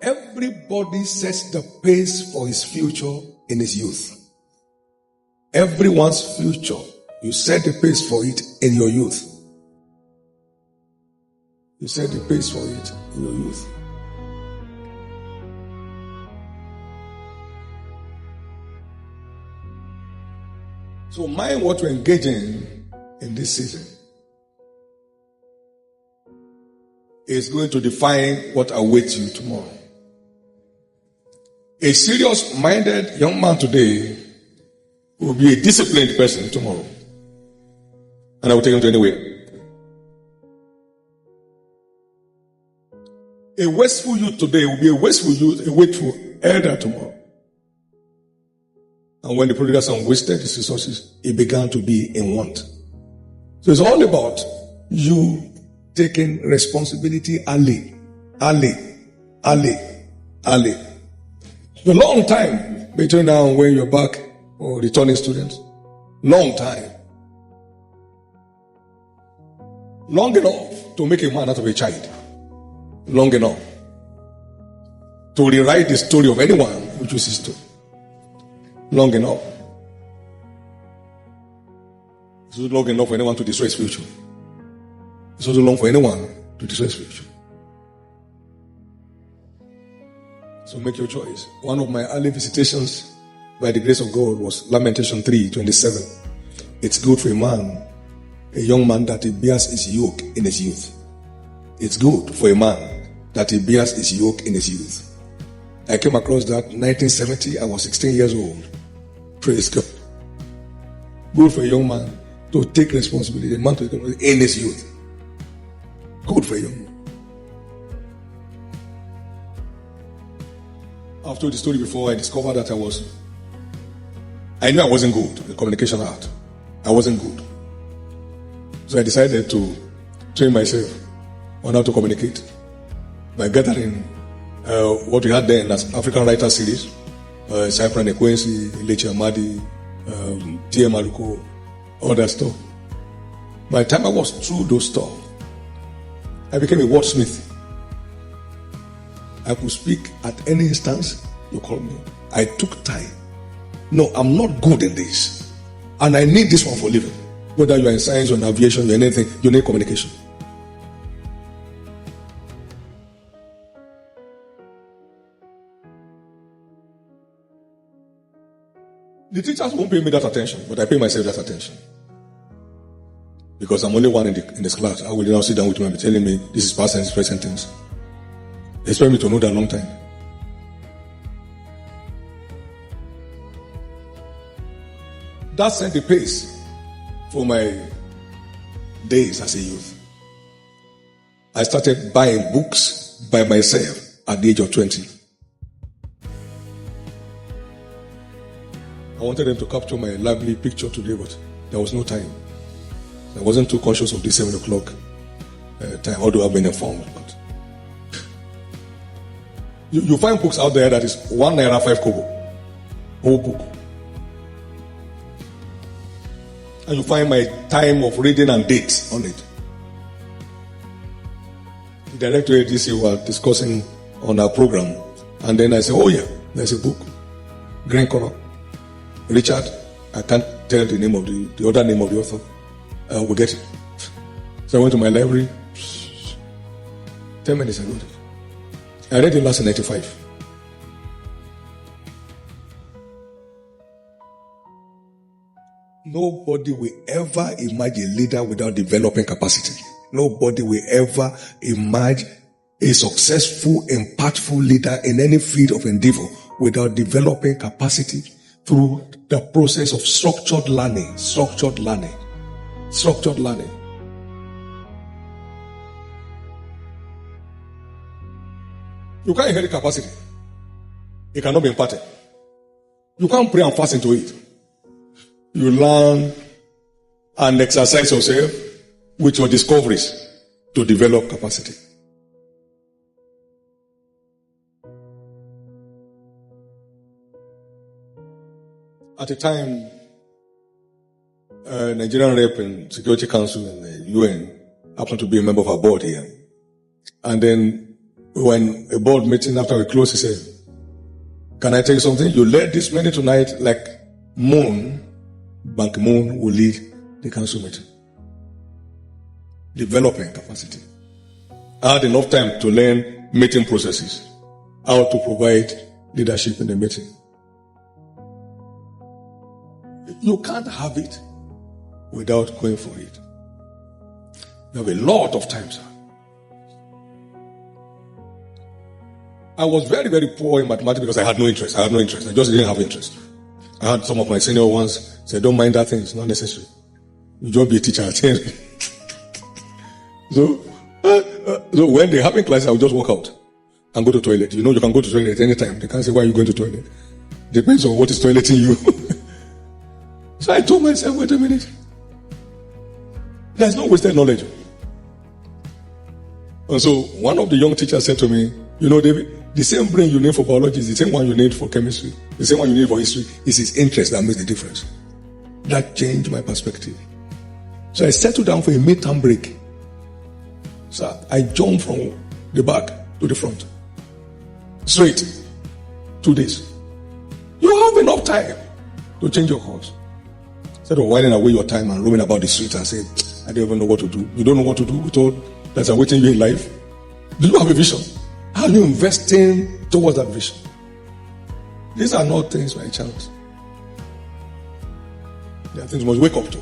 everybody sets the pace for his future in his youth. Everyone's future, you set the pace for it in your youth. You set the pace for it in your youth. So mind what you're engaging in this season is going to define what awaits you tomorrow. A serious-minded young man today will be a disciplined person tomorrow. And I will take him to anywhere. A wasteful youth today will be a wasteful youth, a wakeful elder tomorrow. And when the prodigal son wasted his resources, he began to be in want. So it's all about you taking responsibility early. A long time between now and when you're back or returning students. Long time. Long enough to make a man out of a child. Long enough to rewrite the story of anyone who chooses to. Long enough. It's not long enough for anyone to destroy his future. It's not long for anyone to destroy his future. So make your choice. One of my early visitations by the grace of God was Lamentation 3:27. It's good for a young man that he bears his yoke in his youth. It's good for a man that he bears his yoke in his youth. I came across that in 1970. I was 16 years old. Praise God. Good for a young man to take responsibility, a man to take responsibility in his youth. Good for a young man. I've told the story before. I discovered that I knew I wasn't good in communication art. I wasn't good. So I decided to train myself on how to communicate by gathering what we had then as African Writer Series, Cypran Ekwensi, Lechi Amadi, T.M. Aluko, all that stuff. By the time I was through those stuff, I became a wordsmith. I could speak at any instance you call me. I took time. No, I'm not good in this. And I need this one for living. Whether you're in science or in aviation or anything, you need communication. The teachers won't pay me that attention, but I pay myself that attention. Because I'm only one in this class. I will now sit down with me and be telling me this is past tense, present tense. They expect me to know that a long time. That set the pace for my days as a youth. I started buying books by myself at the age of 20. I wanted them to capture my lively picture today, but there was no time. I wasn't too conscious of the 7 o'clock time, although I've been informed. But you find books out there that is 1 naira 5 kobo. Whole book. And you find my time of reading and dates on it. The director ADC was discussing on our program, and then I said, oh yeah, there's a book. Green color. Richard, I can't tell the name of the other name of the author. We'll get it. So I went to my library. 10 minutes ago. I read it last in 95. Nobody will ever emerge a leader without developing capacity. Nobody will ever emerge a successful, impactful leader in any field of endeavor without developing capacity through the process of structured learning. You can't inherit capacity. It cannot be imparted. You can't pray and fast into it. You learn and exercise yourself with your discoveries to develop capacity. At a time, Nigerian Rep and Security Council and the UN happened to be a member of our board here. And then We were in a board meeting. After we closed, he said, "Can I tell you something? You led this meeting tonight like Bank Moon will lead the council meeting. Developing capacity. I had enough time to learn meeting processes, how to provide leadership in the meeting. You can't have it without going for it. You have a lot of time, sir. I was very, very poor in mathematics because I had no interest. I just didn't have interest. I had some of my senior ones say, "Don't mind that thing, it's not necessary. You just be a teacher." So when they have in class, I would just walk out and go to the toilet. You can go to the toilet anytime. They can't say, "Why are you going to the toilet?" Depends on what is toileting you. So I told myself, wait a minute. There's no wasted knowledge. And so one of the young teachers said to me, "David, the same brain you need for biology is the same one you need for chemistry. The same one you need for history. It's his interest that makes the difference." That changed my perspective. So I settled down for a midterm break. So I jumped from the back to the front. Straight. 2 days. You have enough time to change your course. Instead of whiling away your time and roaming about the street and saying, "I don't even know what to do." You don't know what to do with all that's awaiting you in life. Do you have a vision? How are you investing towards that vision? These are not things by chance. They are things you must wake up to.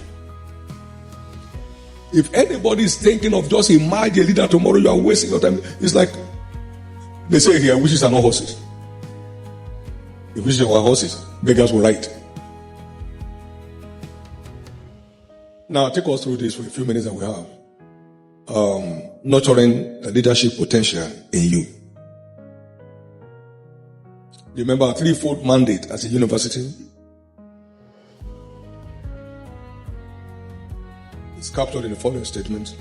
If anybody is thinking of just emerge a leader tomorrow, you are wasting your time. It's like they say here, wishes are not horses. If wishes were horses, beggars will ride. Now, take us through this for a few minutes that we have. Nurturing the leadership potential in you. Remember a threefold mandate as a university? It's captured in the following statement.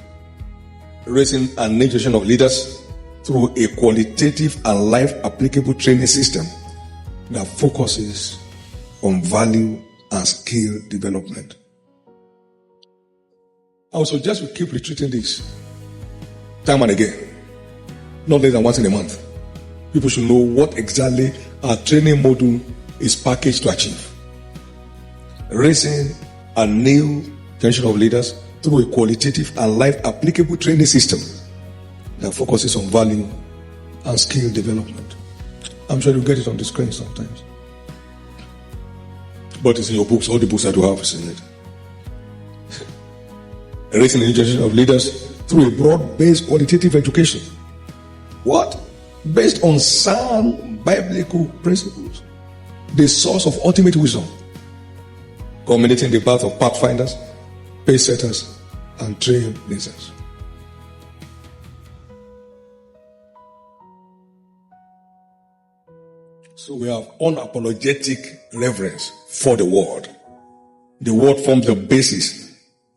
Raising a new generation of leaders through a qualitative and life-applicable training system that focuses on value and skill development. I would suggest we keep retreating this time and again, not less than once in a month. People should know what exactly our training module is packaged to achieve. Raising a new generation of leaders through a qualitative and life-applicable training system that focuses on value and skill development. I'm sure you get it on the screen sometimes. But it's in your books. All the books that you have is in it. Raising a new generation of leaders through a broad-based qualitative education. What? Based on sound biblical principles. The source of ultimate wisdom. Culminating the path of pathfinders, pace setters, and trailblazers. So we have unapologetic reverence for the word. The word forms the basis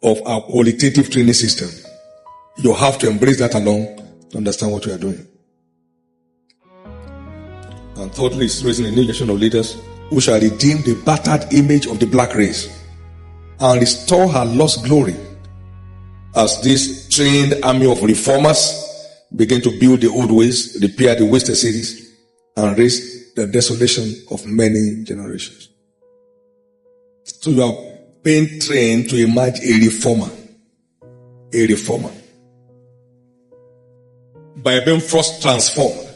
of our qualitative training system. You have to embrace that along to understand what we are doing. And thirdly, is raising a new generation of leaders who shall redeem the battered image of the black race and restore her lost glory as this trained army of reformers begin to build the old ways, repair the wasted cities, and raise the desolation of many generations. So you are being trained to emerge a reformer. A reformer. By being first transformed,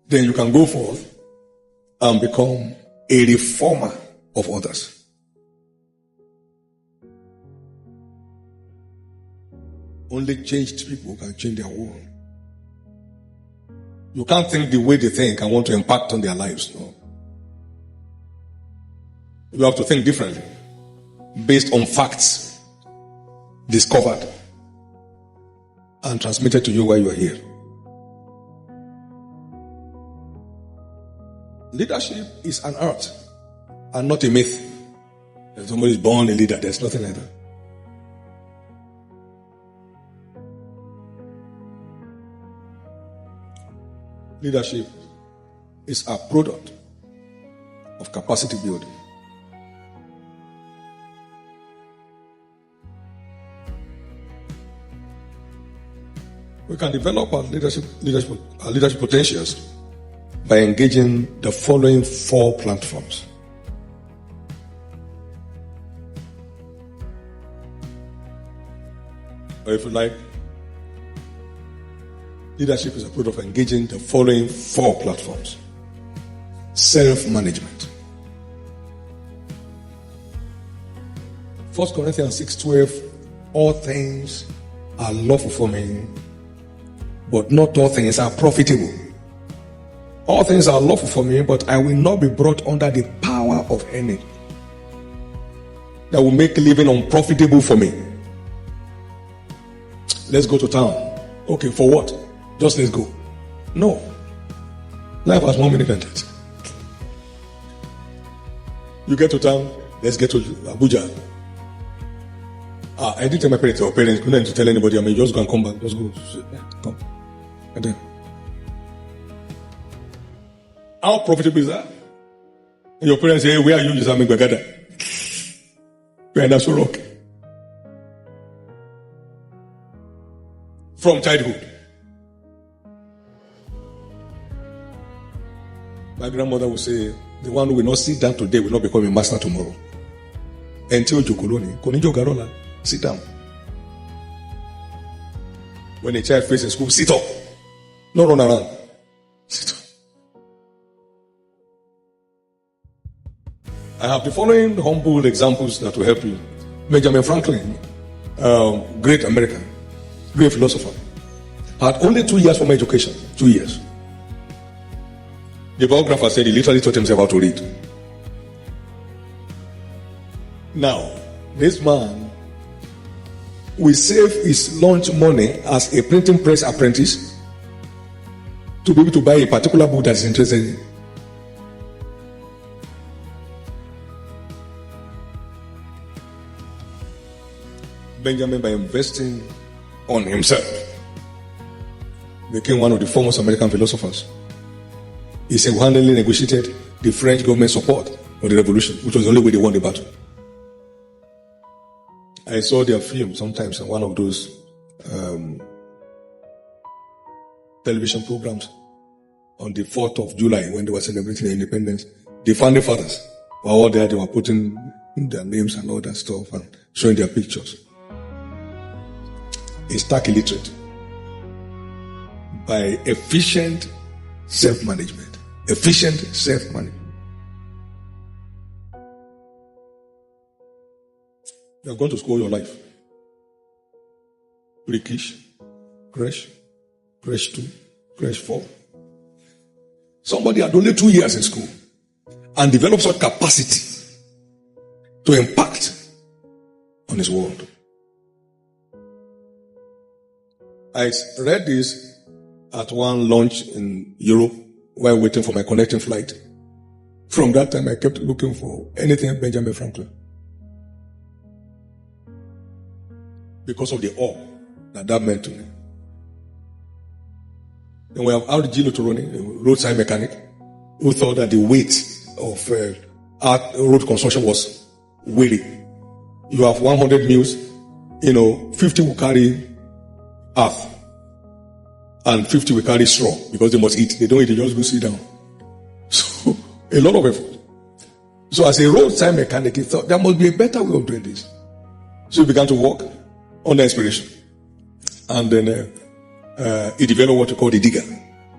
then you can go forth and become a reformer of others. Only changed people can change their world. You can't think the way they think and want to impact on their lives. No. You have to think differently, based on facts discovered and transmitted to you while you are here. Leadership is an art and not a myth. If somebody is born a leader, there's nothing like that. Leadership is a product of capacity building. We can develop our leadership potentials by engaging the following 4 platforms. Or if you like, leadership is a product of engaging the following 4 platforms. Self-management. 1 Corinthians 6:12, all things are lawful for me, but not all things are profitable. All things are lawful for me, but I will not be brought under the power of any that will make living unprofitable for me. Let's go to town. Okay, for what? Just let's go. No. Life has more many benefits. You get to town, let's get to Abuja. I didn't tell my parents, couldn't tell anybody. I mean, just go and come back. Just go. Come. And then, how profitable is that? And your parents say, hey, where are you? I'm in Bagada. Where that's so rock. From childhood. My grandmother would say, the one who will not sit down today will not become a master tomorrow. Until Jokoloni, Konijo Garola, sit down. When a child faces school, sit up. Not run around. Sit up. I have the following humble examples that will help you. Benjamin Franklin, great American, great philosopher, had only 2 years for my education. 2 years. The biographer said he literally taught himself how to read. Now, this man will save his lunch money as a printing press apprentice to be able to buy a particular book that he's interested in. Benjamin, by investing on himself, became one of the foremost American philosophers. He single-handedly negotiated the French government support for the revolution, which was the only way they won the battle. I saw their film sometimes on one of those television programs on the 4th of July when they were celebrating their independence. The founding fathers were all there. They were putting their names and all that stuff and showing their pictures. A stark illiterate by efficient self-management. Efficient self-management. You have gone to school all your life. Pre-Kish, Crash 2, Crash 4. Somebody had only 2 years in school and developed such capacity to impact on his world. I read this at one lunch in Europe while waiting for my connecting flight. From that time, I kept looking for anything Benjamin Franklin. Because of the awe that meant to me. Then we have R.G. Lutoroni, a roadside mechanic, who thought that the weight of road construction was weighty. You have 100 mules, 50 will carry earth, and 50 will carry straw because they must eat. They don't eat, they just go sit down. So, a lot of effort. So, as a roadside mechanic, he thought there must be a better way of doing this. So, he began to work under inspiration. And then he developed what we call the digger,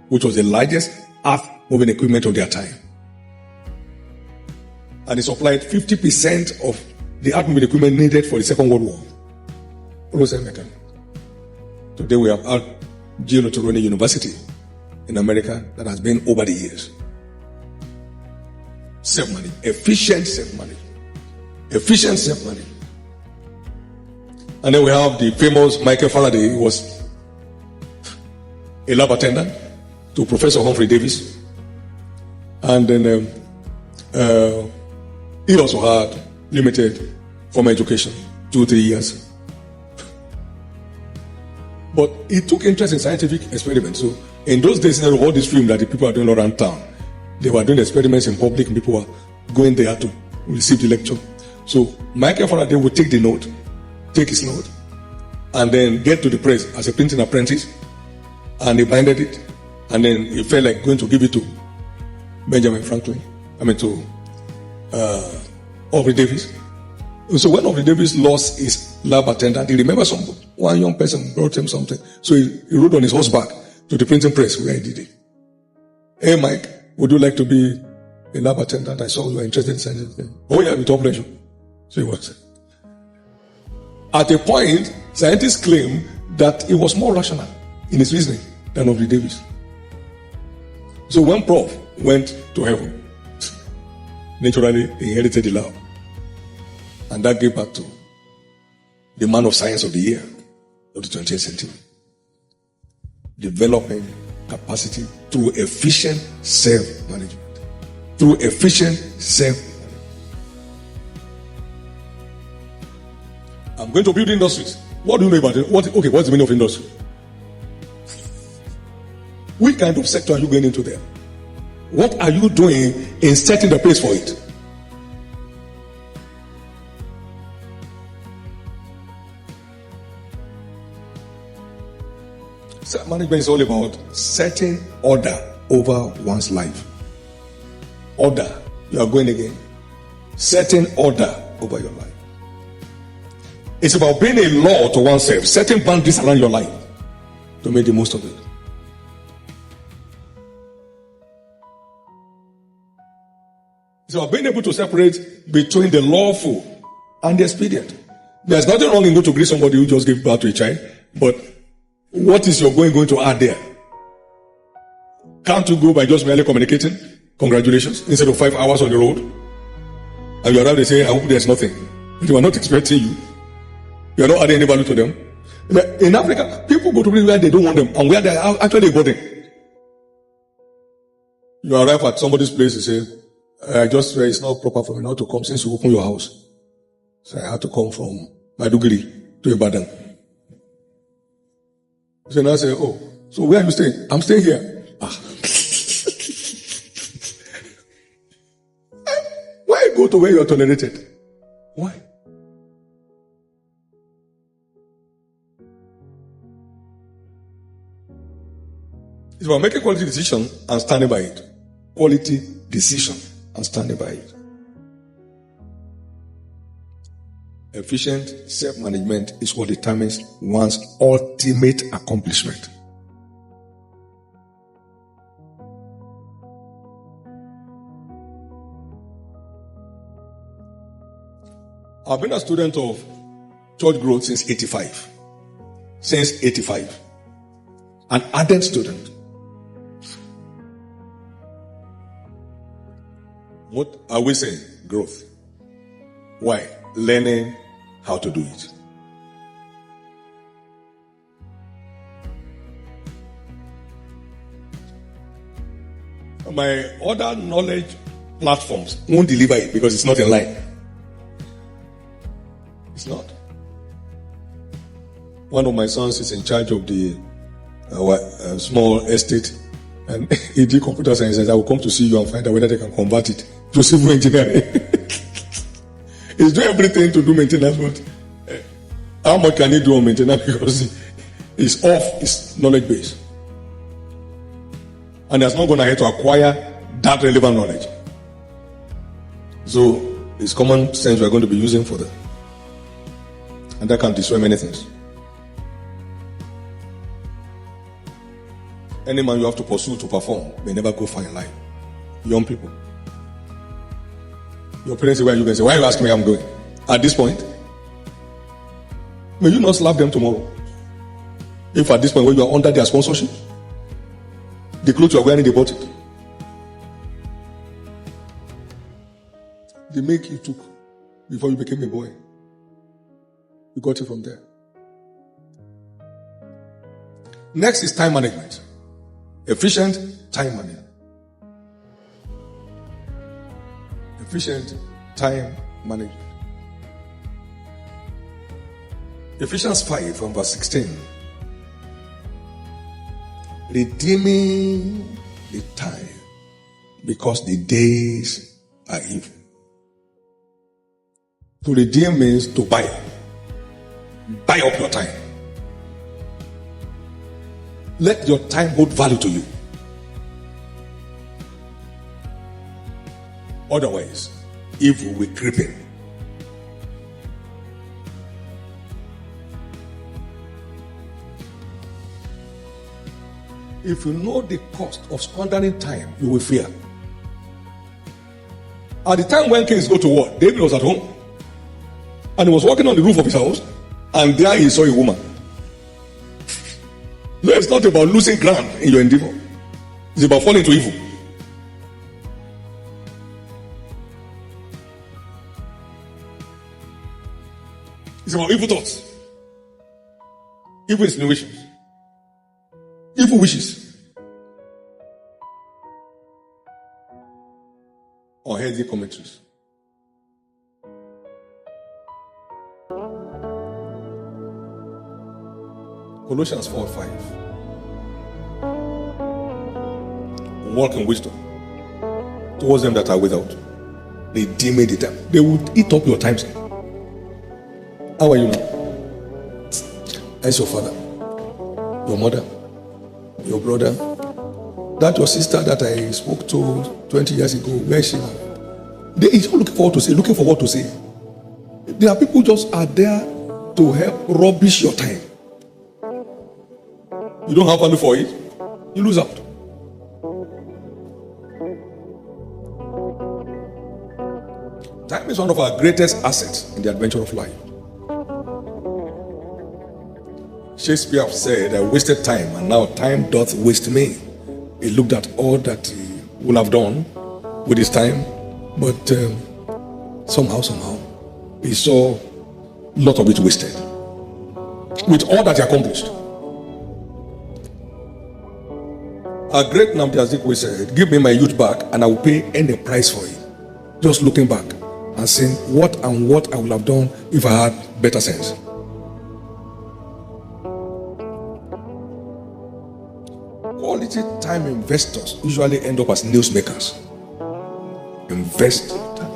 which was the largest earth moving equipment of their time. And he supplied 50% of the earth moving equipment needed for the Second World War. Roadside mechanic. Today we have R.G. Lutoroni University in America that has been over the years. Self-money. Efficient self-money. Efficient self-money. And then we have the famous Michael Faraday, who was a lab attendant to Professor Humphrey Davis. And then he also had limited formal education, 2-3 years. But he took interest in scientific experiments. So in those days, there were all these films that the people are doing around town. They were doing experiments in public and people were going there to receive the lecture. So Michael Faraday would take his note, and then get to the press as a printing apprentice and he binded it, and then he felt like going to give it to Benjamin Franklin. To Aubrey Davis. So when Aubrey Davis lost his lab attendant, he remembered one young person brought him something. So he rode on his horseback to the printing press where he did it. Hey Mike, would you like to be a lab attendant? I saw you were interested in science. Oh yeah, with all pleasure. So he was. At a point, scientists claim that he was more rational in his reasoning than Aubrey Davis. So when Prof went to heaven, naturally he inherited the lab. And that gave back to the man of science of the year of the 20th century. Developing capacity through efficient self-management. Through efficient self-management. I'm going to build industries. What do you know about it? What's the meaning of industry? Which kind of sector are you going into there? What are you doing in setting the pace for it? Self-management is all about setting order over one's life. Order. You are going again. Setting order over your life. It's about being a law to oneself, setting boundaries around your life to make the most of it. It's about being able to separate between the lawful and the expedient. There's nothing wrong in going to greet somebody who just gave birth to a child, but what is your going to add there? Can't you go by just merely communicating? Congratulations, instead of 5 hours on the road? And you arrive, they say, I hope there's nothing. They were not expecting you. You are not adding any value to them. In Africa, people go to places where they don't want them and where they are actually important. You arrive at somebody's place, you say, it's not proper for me not to come since you open your house. So I had to come from Maiduguri to Ibadan. So now I say, oh, so where are you staying? I'm staying here. Why go to where you are tolerated? Why? It's about making quality decision and standing by it. Quality decision and standing by it. Efficient self-management is what determines one's ultimate accomplishment. I've been a student of church growth since 85. Since 85. An ardent student. What are we saying? Growth. Why? Learning how to do it. My other knowledge platforms won't deliver it because it's not in line. It's not. One of my sons is in charge of the small estate, and he did computer science. And I will come to see you and find out whether they can convert it to civil engineering. He's doing everything to do maintenance, but how much can he do on maintenance? Because he's off his knowledge base. And he's not going ahead to acquire that relevant knowledge. So it's common sense we're going to be using for that. And that can destroy many things. Any man you have to pursue to perform may never go far in life. Young people. Your parents say, where are you going? Say, why are you asking me where I'm going? At this point, may you not slap them tomorrow. If at this point when you are under their sponsorship, the clothes you are wearing, they bought it. The make you took before you became a boy. You got it from there. Next is time management. Efficient time management. Efficient time management. Ephesians 5 from verse 16. Redeeming the time because the days are evil. To redeem means to buy. Buy up your time. Let your time hold value to you. Otherwise, evil will creep in. If you know the cost of squandering time, you will fear. At the time when kings go to war, David was at home. And he was walking on the roof of his house. And there he saw a woman. No, it's not about losing ground in your endeavor. It's about falling into evil. It's about evil thoughts, evil insinuations, evil wishes, or healthy commentaries. Colossians 4:5. Walk in wisdom towards them that are without, redeeming the time. They would eat up your time. How are you now? As your father, your mother, your brother, that your sister that I spoke to 20 years ago, where is she now? They are looking for what to say, looking for what to say. There are people who just are there to help rubbish your time. You don't have value for it, you lose out. Time is one of our greatest assets in the adventure of life. Shakespeare said, I wasted time, and now time doth waste me. He looked at all that he would have done with his time, but somehow, he saw a lot of it wasted. With all that he accomplished. A great Nnamdi Azikiwe said, give me my youth back, and I will pay any price for it. Just looking back and saying, what I would have done if I had better sense. Quality time investors usually end up as newsmakers. Invest time.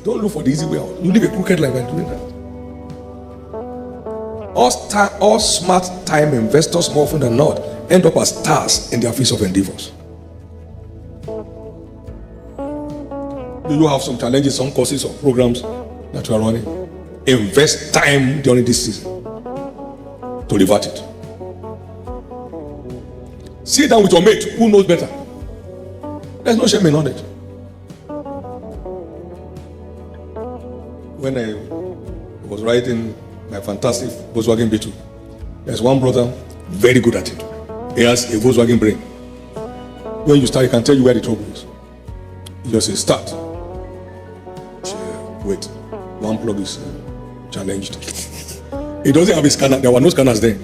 Don't look for the easy way out. You live a crooked life by doing that. All smart time investors, more often than not, end up as stars in their fields of endeavors. Do you have some challenges, some courses or programs that you are running? Invest time during this season to revert it. Sit down with your mate who knows better. There's no shame in knowledge. When I was riding my fantastic Volkswagen B2, there's one brother very good at it. He has a Volkswagen brain. When you start, he can tell you where the trouble is. You just say start. Wait, one plug is challenged. He doesn't have a scanner. There were no scanners then.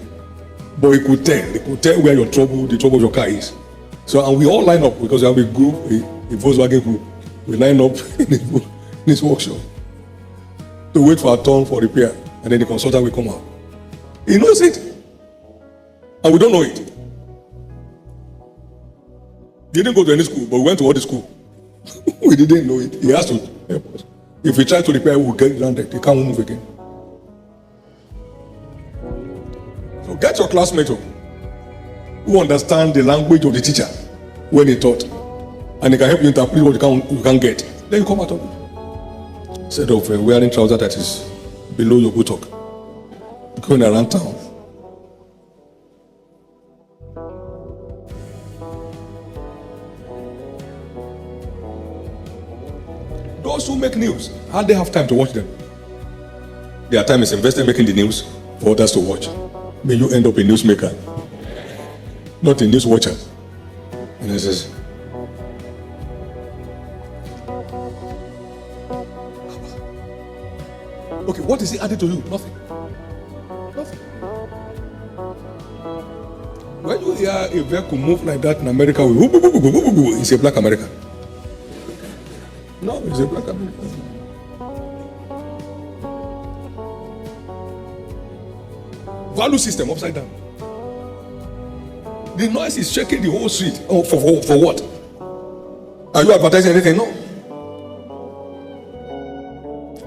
But he could tell where the trouble of your car is. So, and we all line up because we have a group, a Volkswagen group. We line up in this workshop to wait for a turn for repair, and then the consultant will come out. He knows it, and we don't know it. He didn't go to any school, but we went to all the school. We didn't know it. He has to help us. If we try to repair, we'll get grounded. He can't move again. So get your classmate who understand the language of the teacher when he taught, and he can help you interpret what you can't get. Then you come out of it. Instead of wearing trousers that is below your buttock, going around town. Those who make news, how they have time to watch them? Their time is invested making the news for others to watch. May you end up a newsmaker, not a news watcher. And it says, okay, what is it added to you? Nothing. Nothing. When you hear a vehicle move like that in America, it's a black American. No, it's a black American. Value system upside down. The noise is shaking the whole street. Oh, for what? Are you advertising anything? No.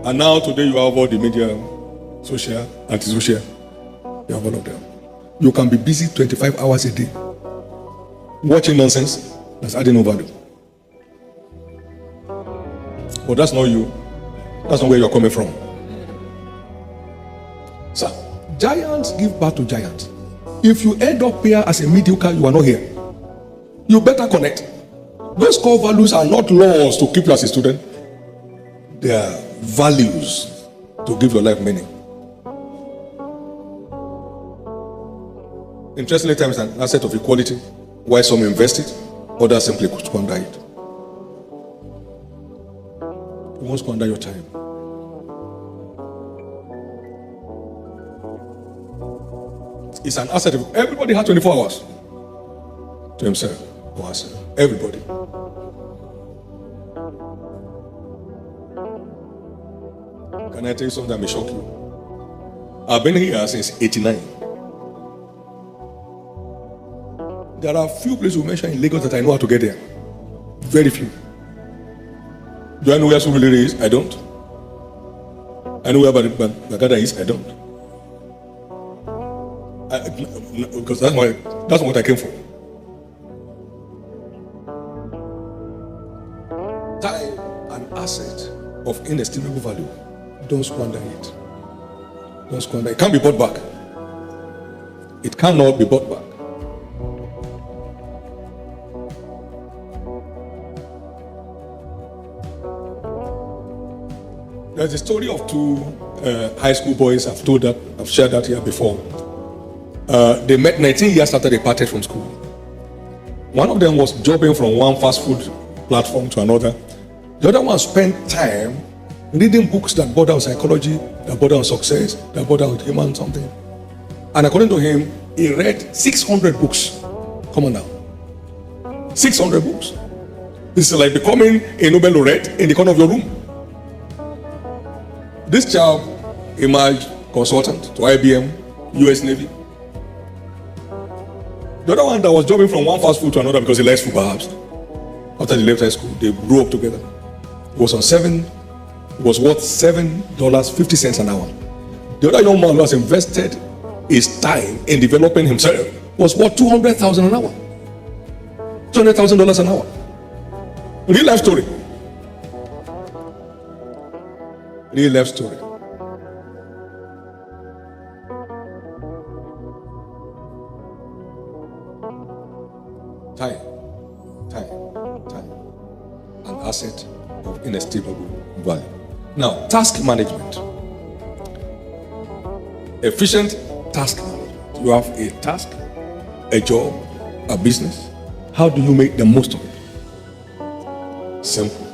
And now today you have all the media, social, anti-social. You have all of them. You can be busy 25 hours a day. Watching nonsense, that's adding no value. But that's not you. That's not where you're coming from. So, giants give birth to giants. If you end up here as a mediocre, you are not here. You better connect. Those core values are not laws to keep you as a student. They are values to give your life meaning. Interestingly, time is an asset of equality. Why some invest it, others simply squander it. You won't squander your time. It's an asset. Everybody has 24 hours to himself or herself. Everybody. Can I tell you something that may shock you? I've been here since 89. There are few places we mention in Lagos that I know how to get there. Very few. Do I know where Surulere is? I don't. I know where Bagada is? I don't. Because that's what I came for. Time, an asset of inestimable value. Don't squander it. Don't squander it. It can't be bought back. It cannot be bought back. There's a story of two high school boys. I've shared that here before. They met 19 years after they parted from school. One of them was jumping from one fast food platform to another. The other one spent time reading books that brought out psychology, that brought out success, that brought out human something. And according to him, he read 600 books. Come on now. 600 books. This is like becoming a Nobel laureate in the corner of your room. This child emerged consultant to IBM, US Navy. The other one that was jumping from one fast food to another because he likes food perhaps. After they left high school, they grew up together. It was worth $7.50 an hour. The other young man who has invested his time in developing himself was worth $200,000 an hour. $200,000 an hour. Real life story. Real life story. Time. An asset of inestimable value. Now, task management. Efficient task management. You have a task, a job, a business. How do you make the most of it? Simple.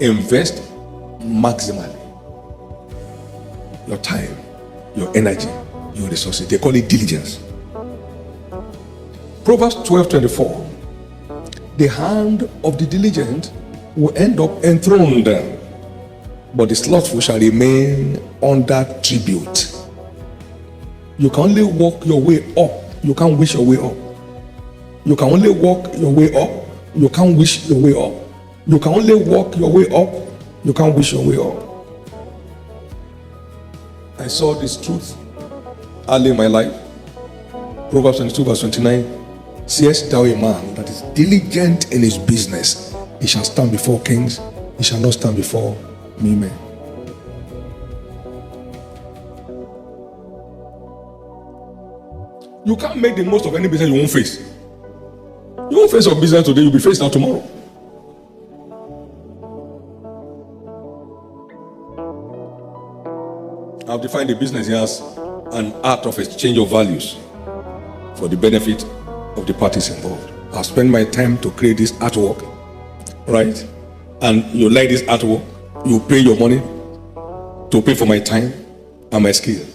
Invest maximally. Your time, your energy, your resources. They call it diligence. Proverbs 12:24. The hand of the diligent will end up enthroned, but the slothful shall remain under tribute. You can only walk your way up. You can't wish your way up. You can only walk your way up. You can't wish your way up. You can only walk your way up. You can't wish your way up. I saw this truth early in my life. Proverbs 22:29. Seest thou a man that is diligent in his business, he shall stand before kings, he shall not stand before me men. You can't make the most of any business you won't face. You won't face your business today, you'll be faced now tomorrow. I've defined the business as an art of exchange of values for the benefit of the parties involved. I've spent my time to create this artwork, right? And you like this artwork, you pay your money to pay for my time and my skills.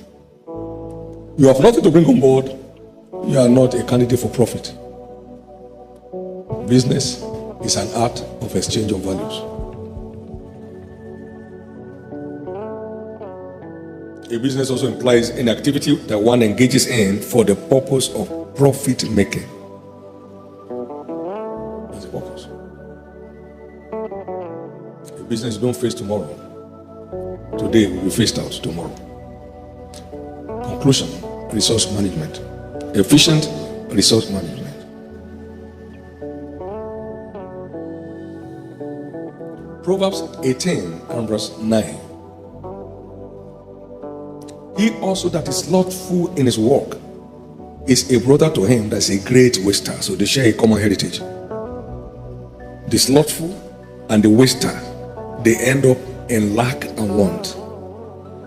You have nothing to bring on board, you are not a candidate for profit. Business is an art of exchange of values. A business also implies an activity that one engages in for the purpose of profit making. That's the purpose. A business you don't face tomorrow, today will be faced out tomorrow. Conclusion. resource management. Efficient resource management. Proverbs 18 and verse 9. He also that is slothful in his work is a brother to him that's a great waster. So they share a common heritage. The slothful and the waster, they end up in lack and want.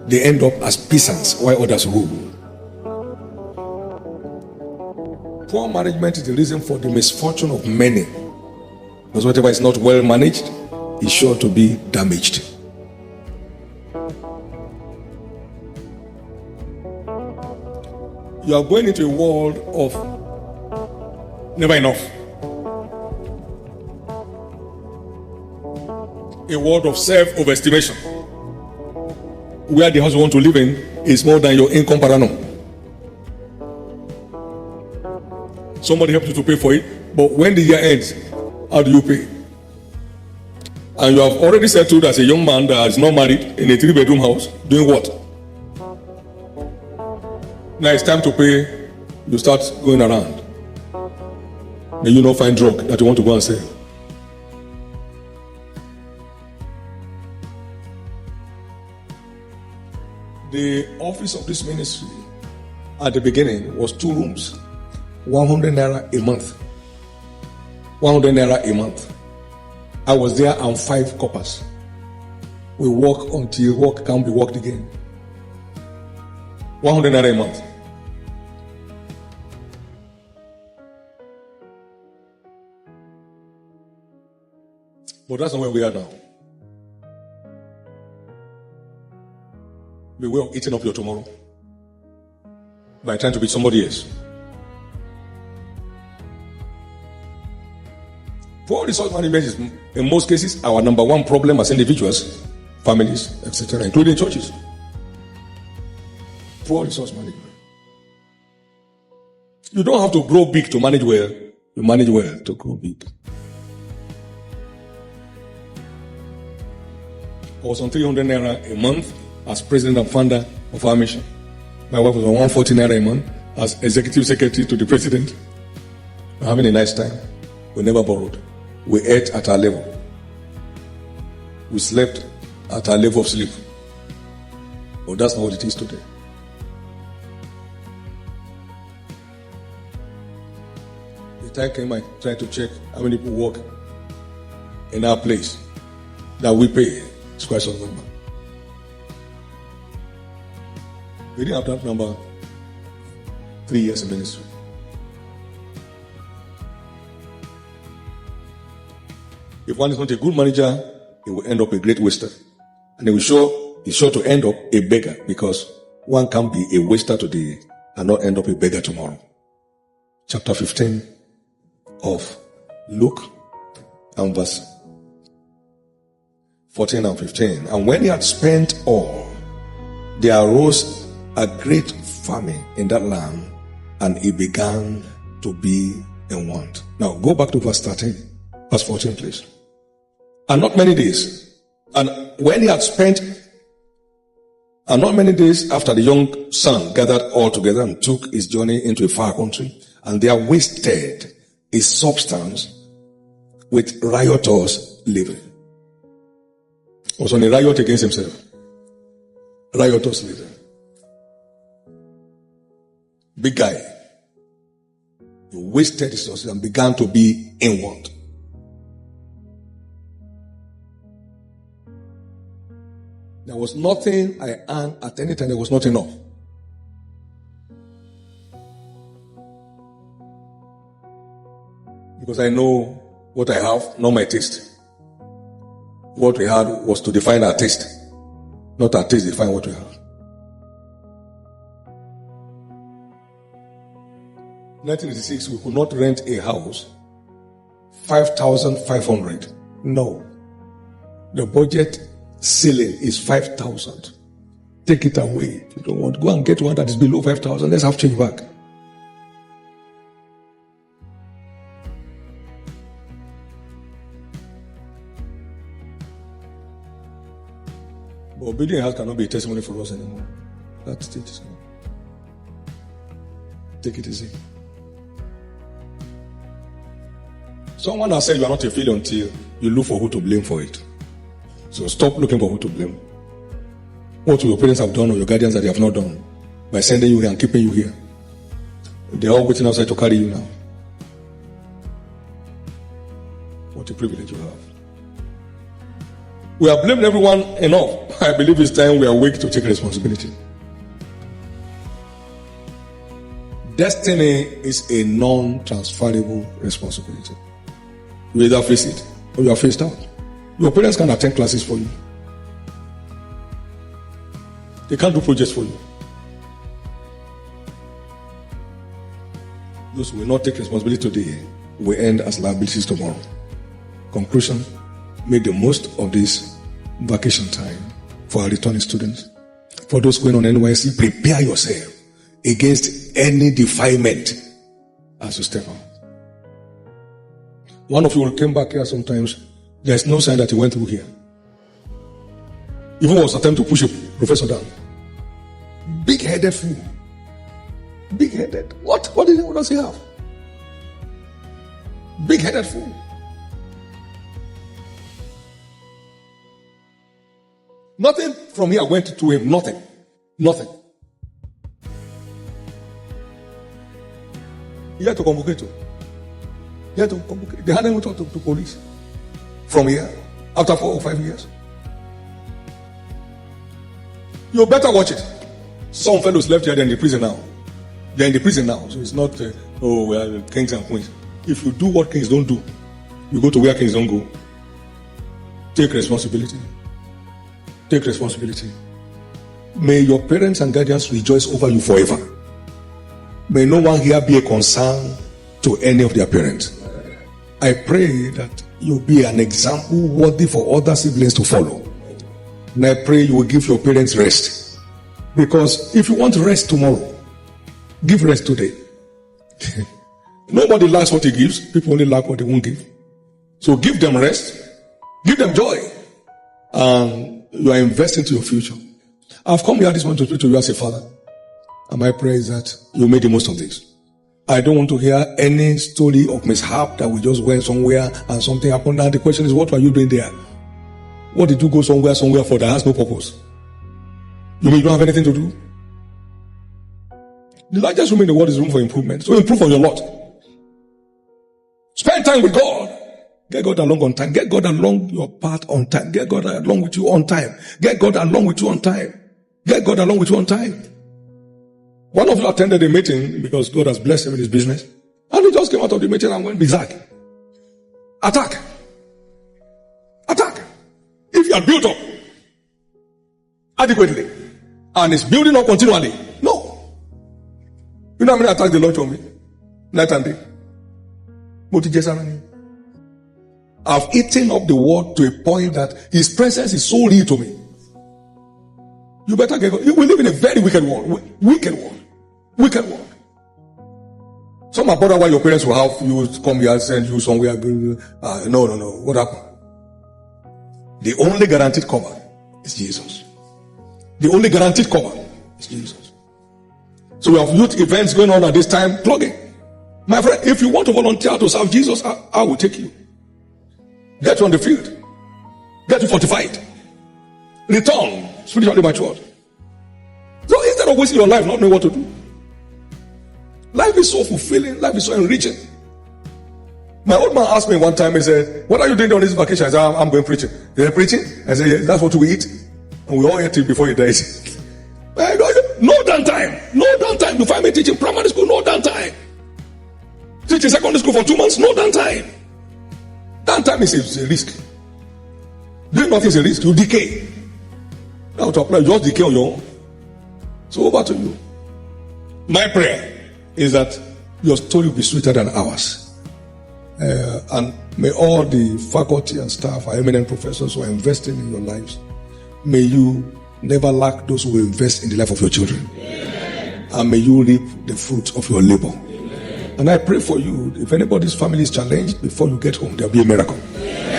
They end up as peasants while others rule. Poor management is the reason for the misfortune of many. Because whatever is not well managed is sure to be damaged. You are going into a world of never enough. A world of self-overestimation, where the house you want to live in is more than your income per annum. Somebody helps you to pay for it, but when the year ends, how do you pay? And you have already settled as a young man that is not married in a 3-bedroom house, doing what? Now it's time to pay, you start going around. May you not find drug that you want to go and sell. The office of this ministry at the beginning was 2 rooms, 100 naira a month. 100 naira a month. I was there and 5 coppers. We work until work can't be worked again. 100 naira a month. But that's not where we are now. Beware of eating up your tomorrow by trying to be somebody else. Poor resource management is, in most cases, our number one problem as individuals, families, etc., including churches. Poor resource management. You don't have to grow big to manage well. You manage well to grow big. I was on 300 naira a month as president and founder of our mission. My wife was on 140 naira a month as executive secretary to the president. We're having a nice time. We never borrowed. We ate at our level. We slept at our level of sleep. But that's not what it is today. The time came I tried to check how many people work in our place that we pay. It's quite some number. We didn't have that number 3 years in ministry. If one is not a good manager, he will end up a great waster. And he's sure to end up a beggar, because one can't be a waster today and not end up a beggar tomorrow. Chapter 15 of Luke and verse 14 and 15. And when he had spent all, there arose a great famine in that land, and he began to be in want. Now go back to verse 13, verse 14, please. And not many days, and when he had spent, and not many days after, the young son gathered all together and took his journey into a far country, and there wasted his substance with riotous living. Was on a riot against himself. Riotous living. Big guy. He wasted his resources and began to be in want. There was nothing I earned at any time. There was not enough. Because I know what I have, not my taste. What we had was to define our taste, not our taste define what we have. 1986, we could not rent a house 5,500. No. The budget ceiling is 5,000. Take it away. If you don't want, go and get one that is below 5,000. Let's have change back. But building a house cannot be a testimony for us anymore. That stage is gone. Take it easy. Someone has said you are not a failure until you look for who to blame for it. So stop looking for who to blame. What your parents have done or your guardians that they have not done by sending you here and keeping you here. They are all waiting outside to carry you now. What a privilege you have. We have blamed everyone enough. I believe it's time we are awake to take responsibility. Destiny is a non-transferable responsibility. You either face it or you are faced out. Your parents can attend classes for you. They can't do projects for you. Those who will not take responsibility today will end as liabilities tomorrow. Conclusion, make the most of this vacation time for our returning students. For those going on NYC, prepare yourself against any defilement as you step out. One of you will came back here sometimes. There's no sign that he went through here. Even was attempt to push a professor down. Big-headed fool. Big-headed. What does he have? Big-headed fool. Nothing from here went to him. Nothing. He had to convocate you. They hadn't even talked to police. From here, after 4 or 5 years. You better watch it. Some fellows left here, they're in the prison now. They're in the prison now. So it's not, we are kings and queens. If you do what kings don't do, you go to where kings don't go. Take responsibility. Take responsibility. May your parents and guardians rejoice over you forever. May no one here be a concern to any of their parents. I pray that you'll be an example worthy for other siblings to follow. And I pray you will give your parents rest. Because if you want rest tomorrow, give rest today. Nobody lacks what he gives. People only lack what they won't give. So give them rest. Give them joy. And you are investing to your future. I've come here this morning to speak to you as a father. And my prayer is that you make the most of this. I don't want to hear any story of mishap that we just went somewhere and something happened. And the question is, what were you doing there? What did you go somewhere for that has no purpose? You mean you don't have anything to do? The largest room in the world is room for improvement. So improve on your lot. Spend time with God. Get God along on time. Get God along your path on time. Get God along with you on time. Get God along with you on time. Get God along with you on time. One of you attended a meeting because God has blessed him in his business. And he just came out of the meeting and went berserk. Attack. If you are built up adequately and it's building up continually, no. You know how many attacks the Lord on me? Night and day. I've eaten up the word to a point that his presence is so real to me. You better get God. We live in a very wicked world. Wicked world. Some are bothered why your parents will have you come here and send you somewhere. No. What happened? The only guaranteed cover is Jesus. The only guaranteed cover is Jesus. So we have youth events going on at this time. Plug in. My friend, if you want to volunteer to serve Jesus, I will take you. Get you on the field. Get you fortified. Return spiritually matured. So instead of wasting your life not knowing what to do, life is so fulfilling. Life is so enriching. My old man asked me one time, he said, what are you doing on this vacation? I said, I'm going preaching. They're preaching? I said, yeah, that's what we eat. And we all ate it before he died. No downtime. No downtime. You find me teaching primary school, no downtime. Teaching secondary school for 2 months, no downtime. Downtime is a risk. Doing nothing is a risk. You decay. Now to apply, you just decay on your own. So over to you. My prayer is that your story will be sweeter than ours. And may all the faculty and staff, our eminent professors who are investing in your lives, may you never lack those who will invest in the life of your children. Amen. And may you reap the fruit of your labor. Amen. And I pray for you, if anybody's family is challenged, before you get home, there'll be a miracle. Amen.